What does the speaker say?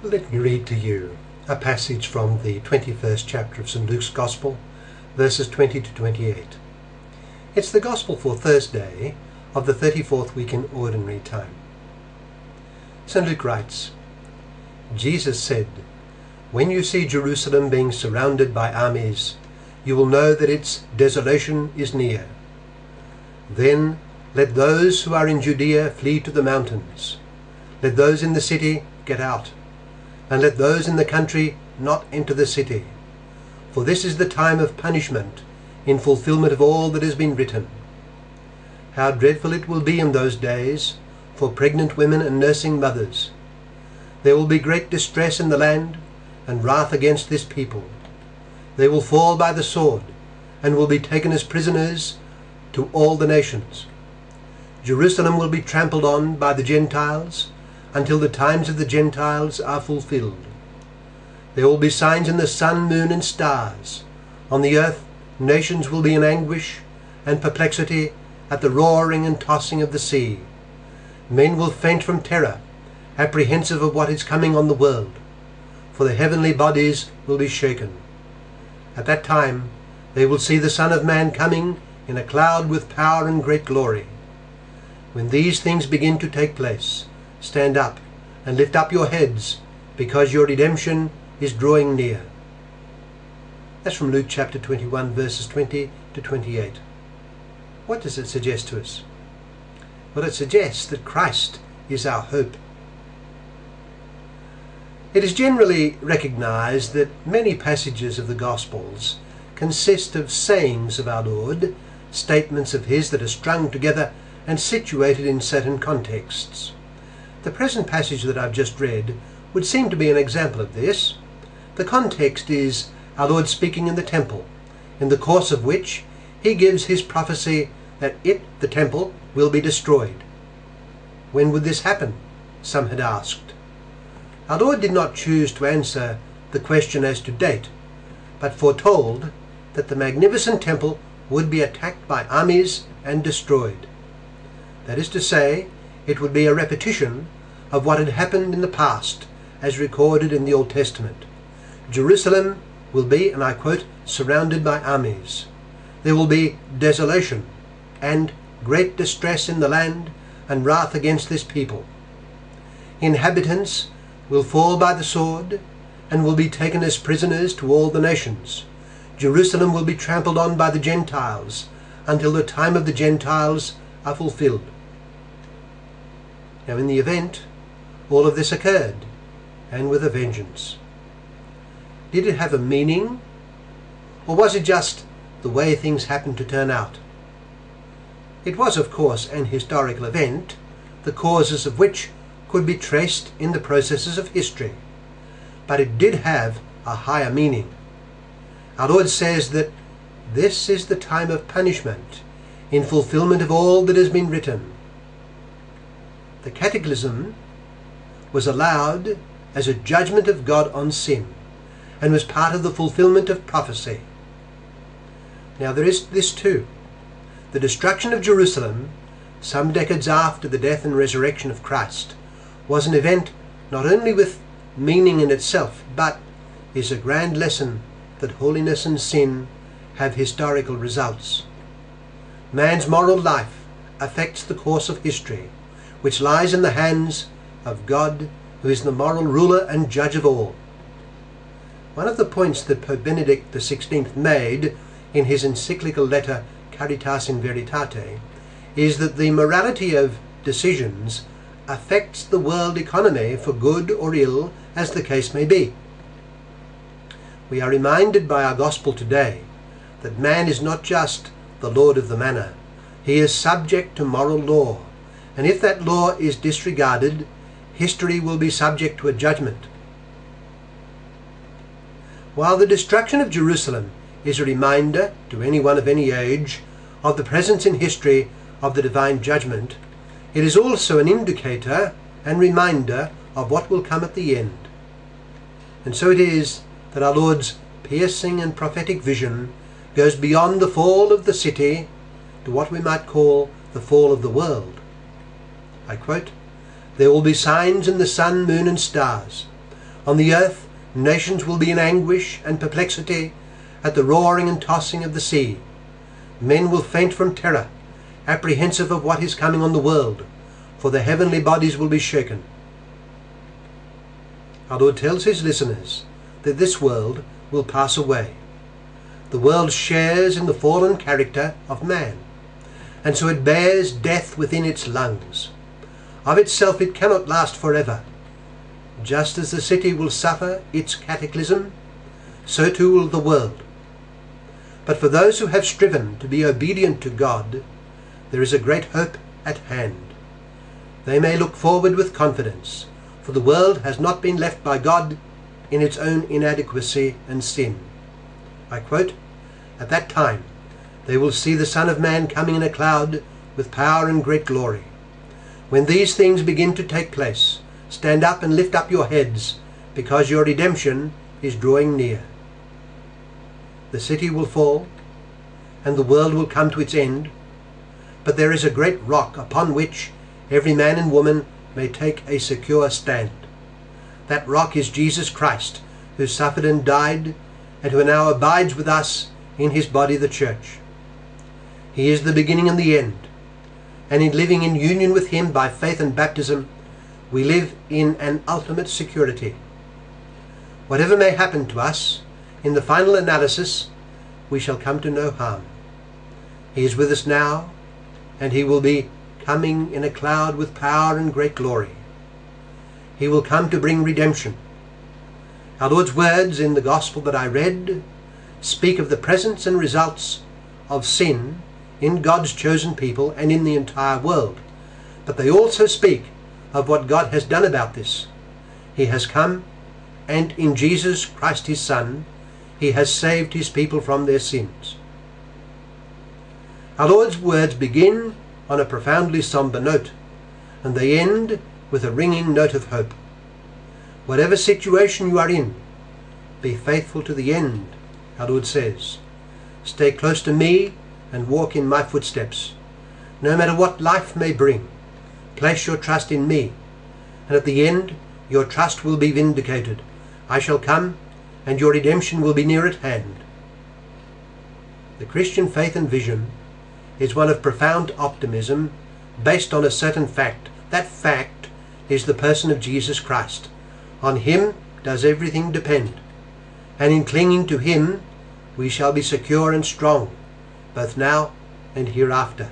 Let me read to you a passage from the 21st chapter of St. Luke's Gospel, verses 20 to 28. It's the Gospel for Thursday of the 34th week in Ordinary Time. St. Luke writes, Jesus said, "When you see Jerusalem being surrounded by armies, you will know that its desolation is near. Then let those who are in Judea flee to the mountains. Let those in the city get out, and let those in the country not enter the city. For this is the time of punishment, in fulfillment of all that has been written. How dreadful it will be in those days for pregnant women and nursing mothers. There will be great distress in the land, and wrath against this people. They will fall by the sword, and will be taken as prisoners to all the nations. Jerusalem will be trampled on by the Gentiles, until the times of the Gentiles are fulfilled. There will be signs in the sun, moon, and stars. On the earth nations will be in anguish and perplexity at the roaring and tossing of the sea. Men will faint from terror, apprehensive of what is coming on the world, for the heavenly bodies will be shaken. At that time they will see the Son of Man coming in a cloud with power and great glory. When these things begin to take place, stand up and lift up your heads, because your redemption is drawing near." That's from Luke chapter 21, verses 20 to 28. What does it suggest to us? Well, it suggests that Christ is our hope. It is generally recognized that many passages of the Gospels consist of sayings of our Lord, statements of his that are strung together and situated in certain contexts. The present passage that I've just read would seem to be an example of this. The context is our Lord speaking in the temple, in the course of which he gives his prophecy that it, the temple, will be destroyed. When would this happen? Some had asked. Our Lord did not choose to answer the question as to date, but foretold that the magnificent temple would be attacked by armies and destroyed. That is to say, it would be a repetition of what had happened in the past, as recorded in the Old Testament. Jerusalem will be, and I quote, surrounded by armies. There will be desolation and great distress in the land, and wrath against this people. Inhabitants will fall by the sword, and will be taken as prisoners to all the nations. Jerusalem will be trampled on by the Gentiles, until the time of the Gentiles are fulfilled. Now in the event, all of this occurred, and with a vengeance. Did it have a meaning, or was it just the way things happened to turn out? It was, of course, an historical event, the causes of which could be traced in the processes of history, but it did have a higher meaning. Our Lord says that this is the time of punishment, in fulfillment of all that has been written. The cataclysm was allowed as a judgment of God on sin, and was part of the fulfillment of prophecy. Now there is this too. The destruction of Jerusalem, some decades after the death and resurrection of Christ, was an event not only with meaning in itself, but is a grand lesson that holiness and sin have historical results. Man's moral life affects the course of history, which lies in the hands of God, who is the moral ruler and judge of all. One of the points that Pope Benedict XVI made in his encyclical letter Caritas in Veritate is that the morality of decisions affects the world economy for good or ill, as the case may be. We are reminded by our gospel today that man is not just the lord of the manor. He is subject to moral law, and if that law is disregarded, history will be subject to a judgment. While the destruction of Jerusalem is a reminder to anyone of any age of the presence in history of the divine judgment, it is also an indicator and reminder of what will come at the end. And so it is that our Lord's piercing and prophetic vision goes beyond the fall of the city to what we might call the fall of the world. I quote, "There will be signs in the sun, moon and stars. On the earth nations will be in anguish and perplexity at the roaring and tossing of the sea. Men will faint from terror, apprehensive of what is coming on the world, for the heavenly bodies will be shaken. Our Lord tells his listeners that this world will pass away. The world shares in the fallen character of man, and so it bears death within its lungs. Of itself it cannot last forever. Just as the city will suffer its cataclysm, so too will the world. But for those who have striven to be obedient to God, there is a great hope at hand. They may look forward with confidence, for the world has not been left by God in its own inadequacy and sin. I quote, "At that time they will see the Son of Man coming in a cloud with power and great glory. When these things begin to take place, stand up and lift up your heads, because your redemption is drawing near." The city will fall, and the world will come to its end, but there is a great rock upon which every man and woman may take a secure stand. That rock is Jesus Christ, who suffered and died, and who now abides with us in his body, the church. He is the beginning and the end, and in living in union with him by faith and baptism, we live in an ultimate security. Whatever may happen to us, in the final analysis, we shall come to no harm. He is with us now, and he will be coming in a cloud with power and great glory. He will come to bring redemption. Our Lord's words in the Gospel that I read speak of the presence and results of sin in God's chosen people and in the entire world. But they also speak of what God has done about this. He has come, and in Jesus Christ his Son, he has saved his people from their sins. Our Lord's words begin on a profoundly somber note, and they end with a ringing note of hope. Whatever situation you are in, be faithful to the end, our Lord says. Stay close to me and walk in my footsteps. No matter what life may bring, place your trust in me, and at the end your trust will be vindicated. I shall come, and your redemption will be near at hand. The Christian faith and vision is one of profound optimism based on a certain fact. That fact is the person of Jesus Christ. On him does everything depend, and in clinging to him we shall be secure and strong, both now and hereafter.